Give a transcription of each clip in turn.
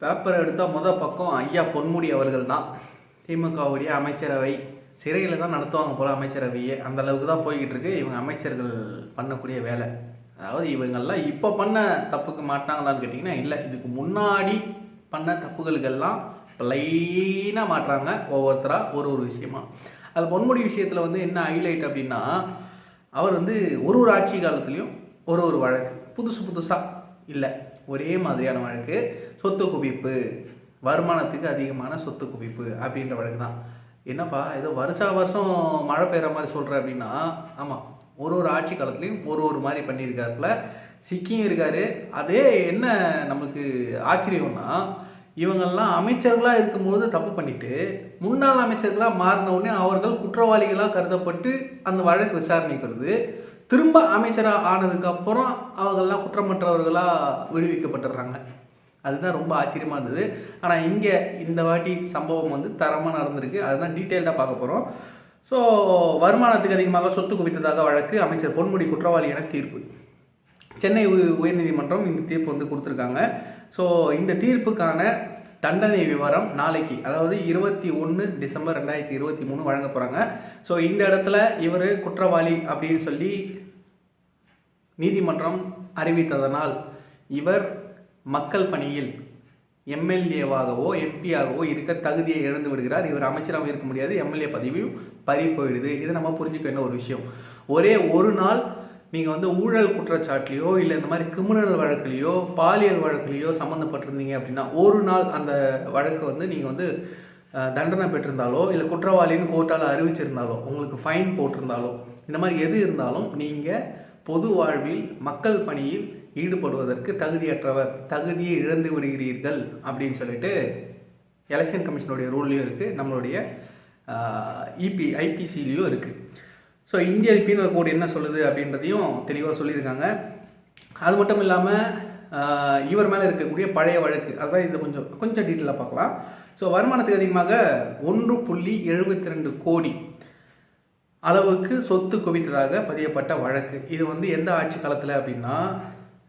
பேப்பரை எடுத்தால் முதல் பக்கம் ஐயா பொன்முடி அவர்கள் தான். திமுகவுடைய அமைச்சரவை சிறையில் தான் நடத்துவாங்க போல் அமைச்சரவையே, அந்த அளவுக்கு தான் போய்கிட்டு இருக்கு இவங்க அமைச்சர்கள் பண்ணக்கூடிய வேலை. அதாவது இவங்கெல்லாம் இப்போ பண்ண தப்புக்கு மாட்டாங்களான்னு கேட்டிங்கன்னா இல்லை, இதுக்கு முன்னாடி பண்ண தப்புகளுக்கெல்லாம் லைனாக மாட்டுறாங்க ஒவ்வொருத்தராக ஒரு விஷயமா. அதில் பொன்முடி விஷயத்தில் வந்து என்ன ஹைலைட் அப்படின்னா, அவர் வந்து ஒரு ஆட்சி காலத்துலேயும் ஒரு வழக்கு புதுசாக இல்லை, ஒரே மாதிரியான வழக்கு. சொத்து குவிப்பு, வருமானத்துக்கு அதிகமான சொத்து குவிப்பு அப்படின்ற வழக்கு தான். என்னப்பா ஏதோ வருஷம் மழை பெய்கிற மாதிரி சொல்கிற அப்படின்னா, ஆமாம், ஒரு ஆட்சி காலத்துலேயும் ஒரு மாதிரி பண்ணியிருக்காருல, சிக்கியும் இருக்காரு. அதே என்ன நம்மளுக்கு ஆச்சரியம்னா, இவங்கெல்லாம் அமைச்சர்களாக இருக்கும்போது தப்பு பண்ணிட்டு முன்னாள் அமைச்சர்களாக மாறின உடனே அவர்கள் குற்றவாளிகளாக கருதப்பட்டு அந்த வழக்கு விசாரணைக்கு வருது. திரும்ப அமைச்சராக ஆனதுக்கப்புறம் அவங்கெல்லாம் குற்றமற்றவர்களாக விடுவிக்கப்பட்டுடுறாங்க. அதுதான் ரொம்ப ஆச்சரியமாக இருந்தது. ஆனால் இங்கே இந்த வாட்டி சம்பவம் வந்து தரமாக நடந்திருக்கு. அதுதான் டீட்டெயில்டாக பார்க்க போகிறோம். ஸோ வருமானத்துக்கு அதிகமாக சொத்து குவித்ததாக வழக்கு, அமைச்சர் பொன்முடி குற்றவாளி என தீர்ப்பு. சென்னை உயர்நீதிமன்றம் இந்த தீர்ப்பு வந்து கொடுத்துருக்காங்க. ஸோ இந்த தீர்ப்புக்கான தண்டனை விவரம் நாளைக்கு, அதாவது 21 டிசம்பர் 2023 வழங்க போகிறாங்க. ஸோ இந்த இடத்துல இவர் குற்றவாளி அப்படின்னு சொல்லி நீதிமன்றம் அறிவித்ததனால் இவர் மக்கள் பணியில் எம்எல்ஏவாகவோ எம்பியாகவோ இருக்க தகுதியை இழந்து விடுகிறார். இவர் அமைச்சராகவும் இருக்க முடியாது, எம்எல்ஏ பதவியும் பறி போயிடுது. இதை நம்ம புரிஞ்சுக்க வேண்டிய ஒரு விஷயம். ஒரே ஒரு நாள் நீங்கள் வந்து ஊழல் குற்றச்சாட்டுலையோ இல்லை இந்த மாதிரி கிரிமினல் வழக்குலையோ பாலியல் வழக்குலையோ சம்மந்தப்பட்டிருந்தீங்க அப்படின்னா, ஒரு நாள் அந்த வழக்கு வந்து நீங்கள் வந்து தண்டனை பெற்றிருந்தாலோ இல்லை குற்றவாளின்னு கோர்ட்டால் அறிவிச்சிருந்தாலோ உங்களுக்கு ஃபைன் போட்டிருந்தாலோ இந்த மாதிரி எது இருந்தாலும் நீங்கள் பொது வாழ்வில் மக்கள் பணியில் ஈடுபடுவதற்கு தகுதியற்றவர், தகுதியை இழந்து விடுகிறீர்கள் அப்படின்னு சொல்லிட்டு எலெக்ஷன் கமிஷனுடைய ரூல்லையும் இருக்குது, நம்மளுடைய ஐபிசிலையும் இருக்குது. ஸோ இந்திய பீனல் கோடு என்ன சொல்லுது அப்படின்றதையும் தெளிவாக சொல்லியிருக்காங்க. அது மட்டும் இல்லாமல் இவர் மேலே இருக்கக்கூடிய பழைய வழக்கு, அதான் இது கொஞ்சம் டீட்டெயிலாக பார்க்கலாம். ஸோ வருமானத்துக்கு அதிகமாக 1.72 கோடி அளவுக்கு சொத்து குவித்ததாக பதியப்பட்ட வழக்கு. இது வந்து எந்த ஆட்சி காலத்தில் அப்படின்னா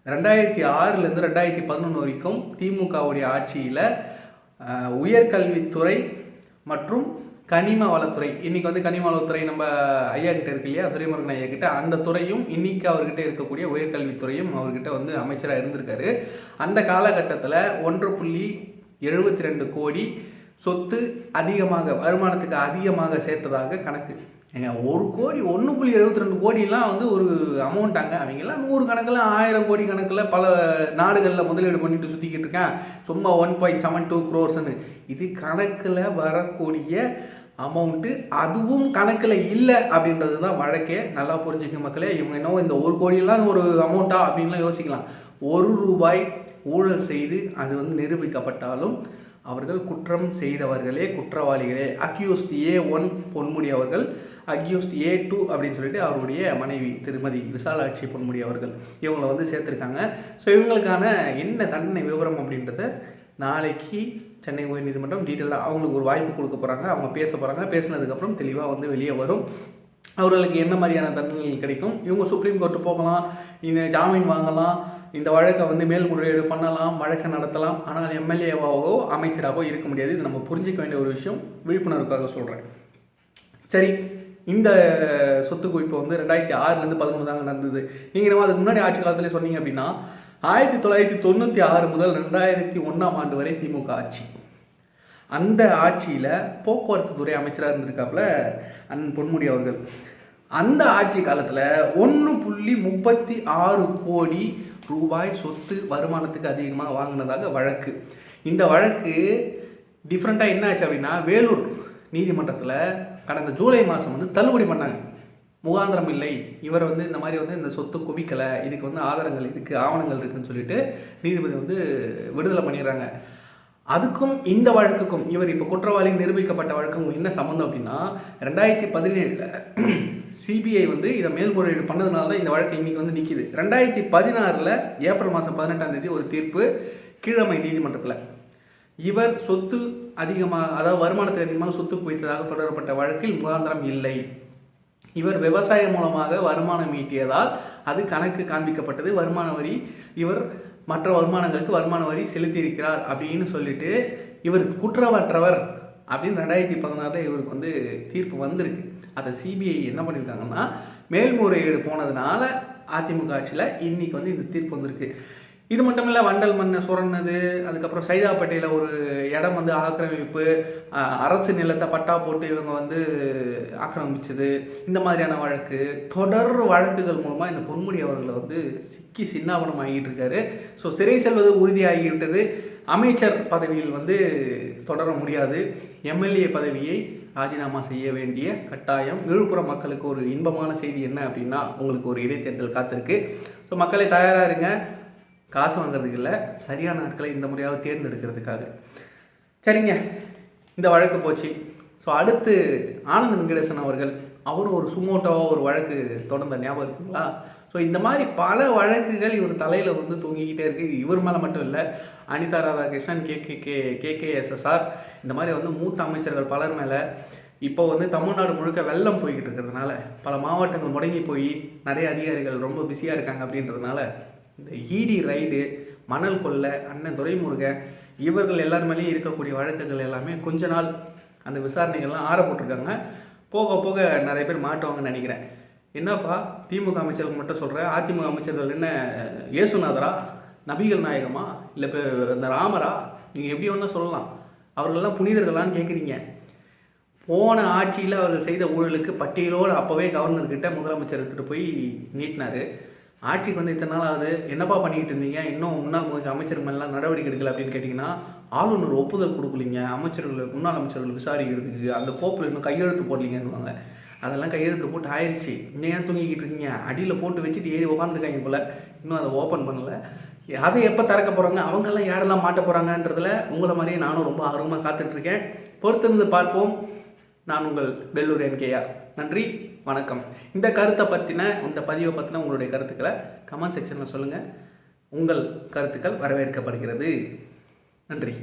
2006லேருந்து 2011 வரைக்கும் திமுகவுடைய ஆட்சியில் உயர்கல்வித்துறை மற்றும் கனிம வளத்துறை, இன்றைக்கி வந்து கனிம வளத்துறை நம்ம ஐயா கிட்ட இருக்கு இல்லையா, துரைமுருகன் ஐயா கிட்ட, அந்த துறையும் இன்றைக்கி அவர்கிட்ட இருக்கக்கூடிய உயர்கல்வித்துறையும் அவர்கிட்ட வந்து அமைச்சராக இருந்திருக்காரு. அந்த காலகட்டத்தில் 1.72 கோடி சொத்து அதிகமாக, வருமானத்துக்கு அதிகமாக சேர்த்ததாக கணக்கு. ஏங்க 1 கோடி 1.72 கோடிலாம் வந்து ஒரு அமௌண்ட்டாங்க. அவங்கெல்லாம் 100 கணக்கில் 1000 கோடி கணக்கில் பல நாடுகளில் முதலீடு பண்ணிட்டு சுற்றிக்கிட்டு இருக்கேன். சும்மா 1.72 crores. இது கணக்கில் வரக்கூடிய அமௌண்ட்டு, அதுவும் கணக்கில் இல்லை அப்படின்றது தான் வழக்கே. நல்லா புரிஞ்சுக்க மக்களே. இவங்க என்னவோ இந்த 1 கோடியெல்லாம் ஒரு அமௌண்ட்டா அப்படின்லாம் யோசிக்கலாம். 1 ரூபாய் ஊழல் செய்து அது வந்து நிரூபிக்கப்பட்டாலும் அவர்கள் குற்றம் செய்தவர்களே, குற்றவாளிகளே. அக்யூஸ்ட் A1 பொன்முடி அவர்கள், அக்யூஸ்ட் A2 அப்படின்னு சொல்லிட்டு அவருடைய மனைவி திருமதி விசாலாட்சி பொன்முடி அவர்கள், இவங்களை வந்து சேர்த்துருக்காங்க. ஸோ இவங்களுக்கான என்ன தண்டனை விவரம் அப்படின்றத நாளைக்கு சென்னை உயர்நீதிமன்றம் டீட்டெயிலாக அவங்களுக்கு ஒரு வாய்ப்பு கொடுக்க போகிறாங்க. அவங்க பேச போகிறாங்க. பேசினதுக்கப்புறம் தெளிவாக வந்து வெளியே வரும் அவர்களுக்கு என்ன மாதிரியான தண்டனைகள் கிடைக்கும். இவங்க சுப்ரீம் கோர்ட்டு போகலாம், இந்த ஜாமீன் வாங்கலாம், இந்த வழக்கை வந்து மேல்முறையீடு பண்ணலாம், வழக்கை நடத்தலாம். ஆனால் எம்எல்ஏவாகவோ அமைச்சராகவோ இருக்க முடியாது. இது நம்ம புரிஞ்சிக்க வேண்டிய ஒரு விஷயம், விழிப்புணர்வுக்காக சொல்கிறேன். சரி, இந்த சொத்து குவிப்பு வந்து 2006லேருந்து 2011 தாங்க நடந்தது. நீங்கள் நம்ம அதுக்கு முன்னாடி ஆட்சி காலத்தில் சொன்னீங்க அப்படின்னா 1996 முதல் 2001 ஆண்டு வரை திமுக ஆட்சி. அந்த ஆட்சியில் போக்குவரத்து துறை அமைச்சராக இருந்திருக்காப்புல அண்ணன் பொன்முடி அவர்கள். அந்த ஆட்சி காலத்தில் 1.36 கோடி ரூபாய் சொத்து வருமானத்துக்கு அதிகமாக வாங்கினதாக வழக்கு. இந்த வழக்கு டிஃப்ரெண்ட்டாக என்ன ஆச்சு அப்படின்னா, வேலூர் நீதிமன்றத்தில் கடந்த ஜூலை மாதம் வந்து தள்ளுபடி பண்ணாங்க. முகாந்திரம் இல்லை, இவர் வந்து இந்த மாதிரி வந்து இந்த சொத்து குவிக்கலை, இதுக்கு வந்து ஆதாரங்கள் இருக்குது, ஆவணங்கள் இருக்குதுன்னு சொல்லிட்டு நீதிபதி வந்து விடுதலை பண்ணிடுறாங்க. அதுக்கும் இந்த வழக்குக்கும், இவர் இப்போ குற்றவாளி நிரூபிக்கப்பட்ட வழக்கும் என்ன சம்மந்தம் அப்படின்னா, 2017 சிபிஐ வந்து இதை மேல்முறையீடு பண்ணதுனால தான் இந்த வழக்கு இன்றைக்கி வந்து நிற்கிது. 2016 ஏப்ரல் மாதம் 18 ஒரு தீர்ப்பு கீழமை நீதிமன்றத்தில். இவர் சொத்து அதிகமாக, அதாவது வருமானத்துக்கு அதிகமாக சொத்து குவித்ததாக தொடரப்பட்ட வழக்கில் முகாந்திரம் இல்லை. இவர் விவசாயம் மூலமாக வருமானம் ஈட்டியதால் அது கணக்கு காண்பிக்கப்பட்டது. வருமான வரி இவர் மற்ற வருமானங்களுக்கு வருமான வரி செலுத்தியிருக்கிறார் அப்படின்னு சொல்லிட்டு இவர் குற்றமற்றவர் அப்படின்னு 2016 இவருக்கு வந்து தீர்ப்பு வந்திருக்கு. அதை சிபிஐ என்ன பண்ணியிருக்காங்கன்னா, மேல்முறையீடு போனதுனால அதிமுக ஆட்சியில் இன்னைக்கு வந்து இந்த தீர்ப்பு வந்திருக்கு. இது மட்டும் இல்லை, வண்டல் மண்ணை சுரண்டது, அதுக்கப்புறம் சைதாப்பேட்டையில் ஒரு இடம் வந்து ஆக்கிரமிப்பு, அரசு நிலத்தை பட்டா போட்டு இவங்க வந்து ஆக்கிரமிச்சது, இந்த மாதிரியான வழக்கு, தொடர் வழக்குகள் மூலமாக இந்த பொன்முடி அவர்களை வந்து சிக்கி சின்னாபனம் ஆகிட்டு இருக்காரு. ஸோ சிறை செல்வது உறுதியாகிவிட்டது. அமைச்சர் பதவியில் வந்து தொடர முடியாது. எம்எல்ஏ பதவியை ராஜினாமா செய்ய வேண்டிய கட்டாயம். விழுப்புரம் மக்களுக்கு ஒரு இன்பமான செய்தி என்ன அப்படின்னா, உங்களுக்கு ஒரு இடைத்தேர்தல் காத்திருக்கு. ஸோ மக்களை தயாராக இருங்க. காசு வாங்குறதுக்கு இல்லை, சரியான ஆட்களை இந்த முறையாவது தேர்ந்தெடுக்கிறதுக்காக. சரிங்க, இந்த வழக்கு போச்சு. ஸோ அடுத்து ஆனந்த வெங்கடேசன் அவர்கள், அவரும் ஒரு சுமோட்டோவாக ஒரு வழக்கு தொடர்ந்த ஞாபகம் இருக்குங்களா? ஸோ இந்த மாதிரி பல வழக்குகள் இவர் தலையில் வந்து தூங்கிக்கிட்டே இருக்குது. இவர் மேலே மட்டும் இல்லை, அனிதா ராதாகிருஷ்ணன், கேகேஎஸ்எஸ்ஆர், இந்த மாதிரி வந்து மூத்த அமைச்சர்கள் பலர் மேலே இப்போ வந்து தமிழ்நாடு முழுக்க வெள்ளம் போய்கிட்டு இருக்கிறதுனால, பல மாவட்டங்கள் முடங்கி போய் நிறைய அதிகாரிகள் ரொம்ப பிஸியாக இருக்காங்க. அப்படின்றதுனால இந்த இடி ரைடு, மணல் கொள்ளை, அண்ணன் துரைமுருகன், இவர்கள் எல்லாருமேலேயும் இருக்கக்கூடிய வழக்குகள் எல்லாமே கொஞ்ச நாள் அந்த விசாரணைகள்லாம் ஆற போட்டிருக்காங்க. போக போக நிறைய பேர் மாட்டுவாங்கன்னு நினைக்கிறேன். என்னப்பா திமுக அமைச்சர்கள் மட்டும் சொல்கிறேன், அதிமுக அமைச்சர்கள் என்ன இயேசுநாதரா, நபிகள் நாயகமா, இல்லை இப்போ இந்த ராமரா, நீங்கள் எப்படி ஒன்றா சொல்லலாம், அவர்களெல்லாம் புனிதர்களான்னு கேட்குறீங்க. போன ஆட்சியில் அவர்கள் செய்த ஊழலுக்கு பட்டியலோடு அப்போவே கவர்னர்கிட்ட முதலமைச்சர் எடுத்துகிட்டு போய் நீட்டினார். ஆட்சிக்கு வந்து இத்தனை நாள் ஆகுது, என்னப்பா பண்ணிக்கிட்டு இருந்தீங்க, இன்னும் முன்னாள் அமைச்சர் மேலாம் நடவடிக்கை எடுக்கல அப்படின்னு கேட்டிங்கன்னா, ஆளுநர் ஒப்புதல் கொடுக்கலிங்க அமைச்சர்கள், முன்னாள் அமைச்சர்கள் விசாரிக்கிறதுக்கு, அந்த கோப்பில் இன்னும் கையெழுத்து போடலிங்கன்னுவாங்க. அதெல்லாம் கையெழுத்து போட்டு ஆயிடுச்சு. இன்னும் ஏன் தூங்கிக்கிட்டு இருக்கீங்க, அடியில் போட்டு வச்சுட்டு ஏறி உட்காந்துருக்காங்க போல், இன்னும் அதை ஓப்பன் பண்ணலை. அதை எப்போ திறக்க போகிறாங்க, அவங்கெல்லாம் யாரெல்லாம் மாட்ட போகிறாங்கன்றதில் உங்களை மாதிரியே நானும் ரொம்ப ஆர்வமாக காத்துட்ருக்கேன். பொறுத்திருந்து பார்ப்போம். நான் உங்கள் வெள்ளூர் என்கேஆர். நன்றி, வணக்கம். இந்த கருத்தை பற்றின, இந்த பதிவை பற்றின உங்களுடைய கருத்துக்களை கமெண்ட் செக்ஷனில் சொல்லுங்கள். உங்கள் கருத்துக்கள் வரவேற்கப்படுகிறது. நன்றி.